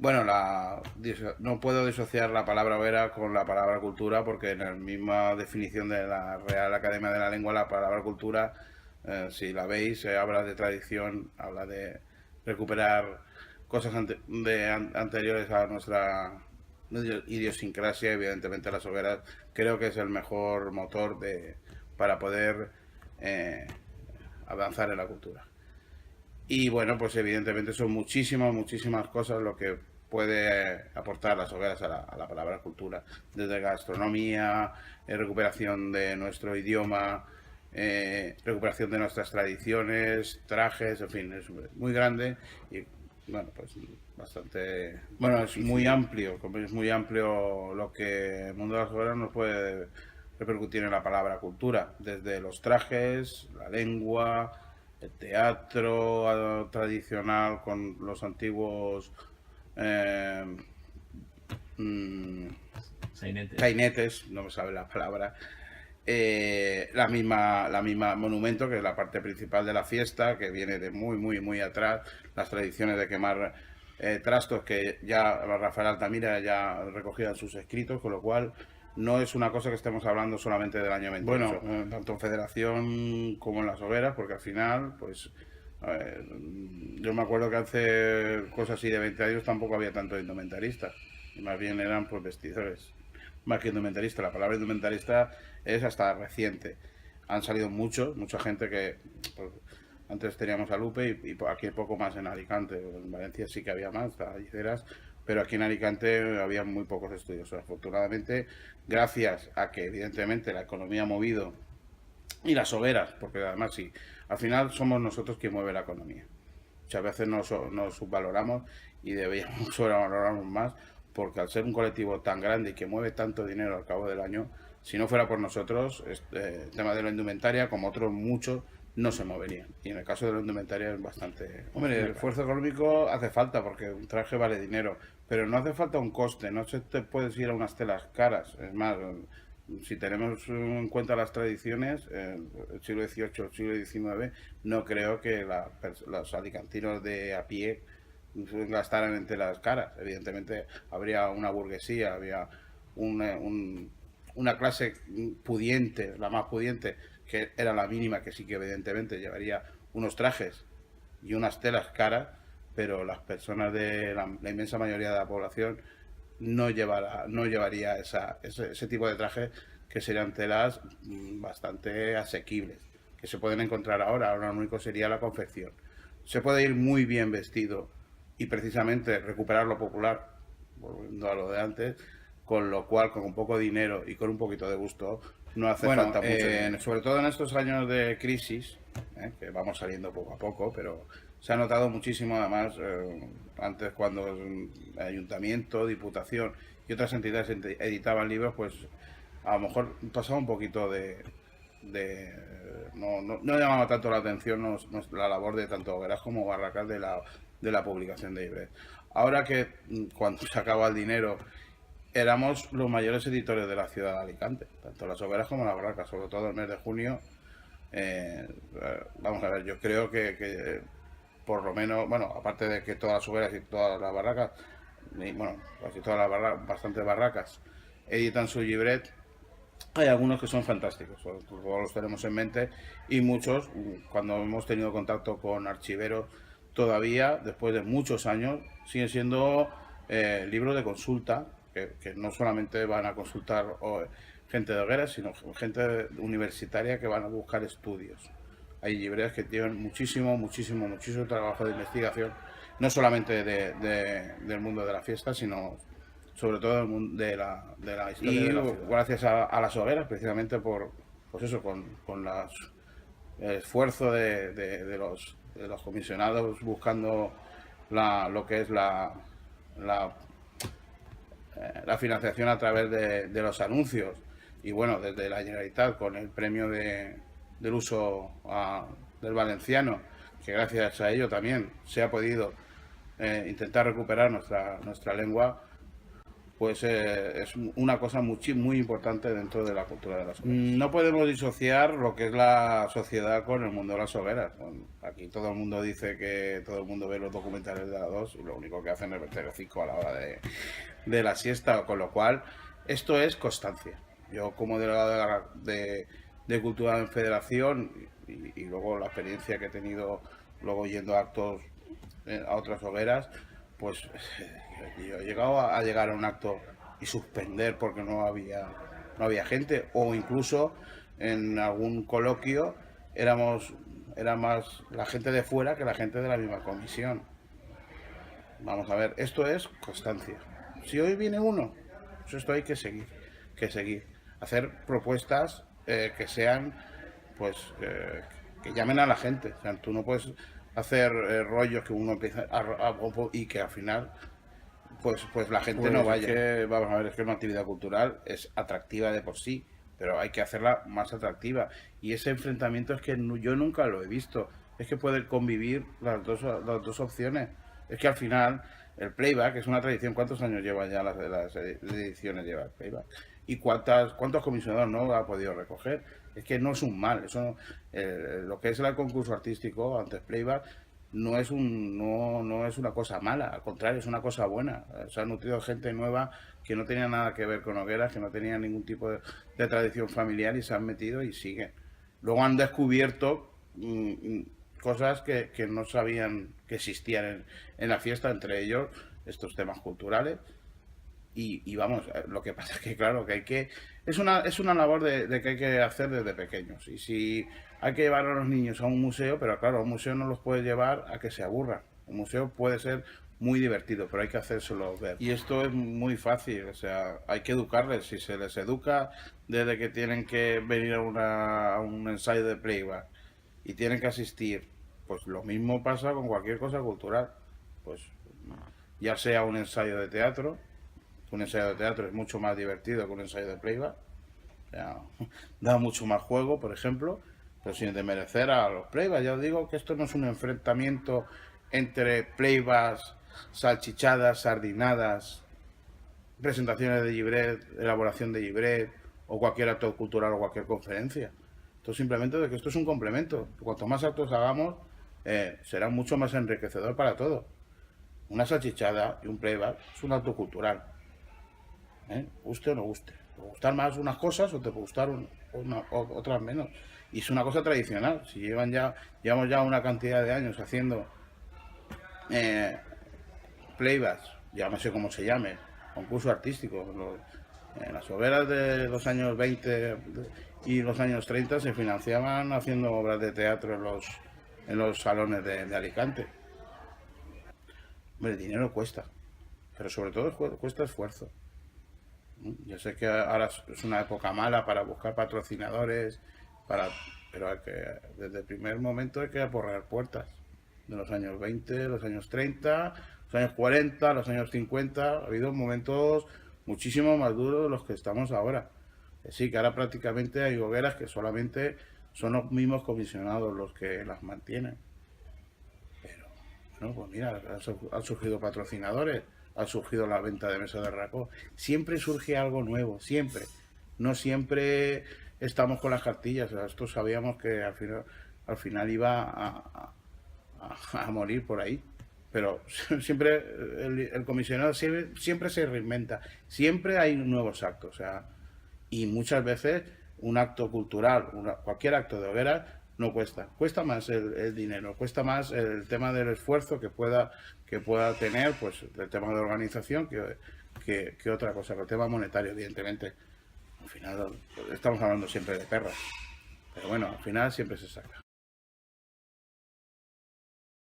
Bueno, no puedo disociar la palabra hoguera con la palabra cultura porque en la misma definición de la Real Academia de la Lengua la palabra cultura, si la veis, habla de tradición, habla de recuperar cosas anteriores a nuestra idiosincrasia. Evidentemente las hogueras creo que es el mejor motor para poder eh, avanzar en la cultura. Y bueno, pues evidentemente son muchísimas cosas lo que puede aportar las hogueras a la palabra cultura, desde gastronomía, recuperación de nuestro idioma, recuperación de nuestras tradiciones, trajes, en fin, es muy grande y bueno, pues bastante, bueno, es muy amplio lo que el mundo de las hogueras nos puede repercutir en la palabra cultura, desde los trajes, la lengua, el teatro tradicional con los antiguos eh, mm, sainetes, no me sabe la palabra, la misma monumento, que es la parte principal de la fiesta, que viene de muy atrás, las tradiciones de quemar trastos que ya Rafael Altamira ya recogía en sus escritos, con lo cual no es una cosa que estemos hablando solamente del año 28. Bueno, tanto en Federación como en las hogueras, porque al final, pues, a ver, yo me acuerdo que hace cosas así de 20 años tampoco había tanto indumentarista, y más bien eran pues vestidores más que indumentarista. La palabra indumentarista es hasta reciente. Han salido mucha gente que pues, antes teníamos a Lupe y aquí poco más en Alicante. En Valencia sí que había más, talliceras, pero aquí en Alicante había muy pocos estudios. Afortunadamente, gracias a que evidentemente la economía ha movido y las hogueras, porque además sí, al final somos nosotros quien mueve la economía. Muchas veces nos subvaloramos y deberíamos sobrevalorarnos más, porque al ser un colectivo tan grande y que mueve tanto dinero al cabo del año, si no fuera por nosotros, el tema de la indumentaria, como otros muchos, no se moverían. Y en el caso de la indumentaria es bastante... Hombre, el esfuerzo económico hace falta porque un traje vale dinero, pero no hace falta un coste, no se te puedes ir a unas telas caras. Es más, si tenemos en cuenta las tradiciones, el siglo XVIII, el siglo XIX, no creo que los alicantinos de a pie gastaran en telas caras. Evidentemente habría una burguesía, había una clase pudiente, la más pudiente, que era la mínima, que sí que evidentemente llevaría unos trajes y unas telas caras, pero las personas de la inmensa mayoría de la población no llevaría ese tipo de trajes, que serían telas bastante asequibles, que se pueden encontrar ahora. Ahora lo único sería la confección. Se puede ir muy bien vestido y precisamente recuperar lo popular, volviendo a lo de antes, con lo cual con un poco de dinero y con un poquito de gusto no hace falta mucho dinero. Sobre todo en estos años de crisis, que vamos saliendo poco a poco, pero se ha notado muchísimo. Además, antes cuando el ayuntamiento, diputación y otras entidades editaban libros, pues a lo mejor pasaba un poquito no llamaba tanto la atención la labor de tanto Hogueras como Barracas de la publicación de libros. Ahora que cuando se acaba el dinero éramos los mayores editores de la ciudad de Alicante, tanto las Hogueras como las Barracas, sobre todo el mes de junio. Vamos a ver, yo creo que por lo menos, bueno, aparte de que todas las Hogueras y todas las Barracas, bueno, casi todas las barracas, bastantes barracas, editan su libret, hay algunos que son fantásticos, todos los tenemos en mente, y muchos, cuando hemos tenido contacto con archiveros, todavía, después de muchos años, siguen siendo libros de consulta, que no solamente van a consultar gente de hogueras, sino gente universitaria que van a buscar estudios. Hay librerías que tienen muchísimo trabajo de investigación, no solamente del mundo de la fiesta, sino sobre todo de la historia de la ciudad. Gracias a las hogueras, precisamente pues eso, con el esfuerzo de los comisionados buscando lo que es la financiación a través de los anuncios, y bueno, desde la Generalitat con el premio del uso del valenciano, que gracias a ello también se ha podido intentar recuperar nuestra lengua, pues es una cosa muy importante dentro de la cultura de las hogueras. No podemos disociar lo que es la sociedad con el mundo de las hogueras. Bueno, aquí todo el mundo dice que todo el mundo ve los documentales de la 2 y lo único que hacen es meter el 5 a la hora de la siesta, con lo cual esto es constancia. Yo como delegado de cultura en federación y luego la experiencia que he tenido luego yendo a actos a otras hogueras, pues yo he llegado a llegar a un acto y suspender porque no había gente, o incluso en algún coloquio era más la gente de fuera que la gente de la misma comisión. Vamos a ver, esto es constancia. Si hoy viene uno, pues esto hay que seguir. Hacer propuestas que sean, pues, que llamen a la gente. O sea, tú no puedes hacer rollos que uno empieza y que al final pues la gente no vaya. Vamos a ver, es que una actividad cultural es atractiva de por sí, pero hay que hacerla más atractiva. Y ese enfrentamiento es que yo nunca lo he visto. Es que pueden convivir las dos opciones. Es que al final el playback es una tradición. ¿Cuántos años lleva ya las ediciones lleva el playback? ¿Y cuántos comisionados no ha podido recoger? Es que no es un mal. Eso, lo que es el concurso artístico, antes playback, no es una cosa mala, al contrario, es una cosa buena. Se ha nutrido gente nueva que no tenía nada que ver con hogueras, que no tenía ningún tipo de tradición familiar y se han metido y siguen. Luego han descubierto cosas que no sabían que existían en la fiesta, entre ellos estos temas culturales. Y vamos, lo que pasa es que claro, que es una labor de que hay que hacer desde pequeños. Y si hay que llevar a los niños a un museo, pero claro, a un museo no los puede llevar a que se aburran. Un museo puede ser muy divertido, pero hay que hacérselo ver. Y esto es muy fácil, o sea, hay que educarles. Si se les educa desde que tienen que venir a un ensayo de playback y tienen que asistir, pues lo mismo pasa con cualquier cosa cultural. Pues ya sea un ensayo de teatro. Un ensayo de teatro es mucho más divertido que un ensayo de playback. O sea, da mucho más juego, por ejemplo, pero sin desmerecer a los playbacks. Ya os digo que esto no es un enfrentamiento entre playbacks, salchichadas, sardinadas, presentaciones de libret, elaboración de libret, o cualquier acto cultural o cualquier conferencia. Esto simplemente de que esto es un complemento. Cuanto más actos hagamos, será mucho más enriquecedor para todos. Una salchichada y un playback es un acto cultural. Guste o no guste. Te puede gustar más unas cosas o te puede gustar otras menos. Y es una cosa tradicional. Si llevamos ya una cantidad de años haciendo playbacks, ya no sé cómo se llame, concurso artístico. En las hogueras de los años 20 y los años 30 se financiaban haciendo obras de teatro en los salones de Alicante. Hombre, el dinero cuesta, pero sobre todo cuesta esfuerzo. Yo sé que ahora es una época mala para buscar patrocinadores, pero desde el primer momento hay que aporrear puertas. De los años 20, los años 30, los años 40, los años 50, ha habido momentos muchísimo más duros de los que estamos ahora. Sí, que ahora prácticamente hay hogueras que solamente son los mismos comisionados los que las mantienen. Pero, bueno, pues mira, han surgido patrocinadores, ha surgido la venta de mesas de racó. Siempre surge algo nuevo, siempre. No siempre estamos con las cartillas. O sea, esto sabíamos que al final iba a morir por ahí. Pero siempre el comisionado siempre se reinventa. Siempre hay nuevos actos. O sea, y muchas veces un acto cultural, cualquier acto de hoguera, no cuesta más el dinero, cuesta más el tema del esfuerzo que pueda tener, pues el tema de organización que otra cosa, el tema monetario, evidentemente. Al final estamos hablando siempre de perras, pero bueno, al final siempre se saca.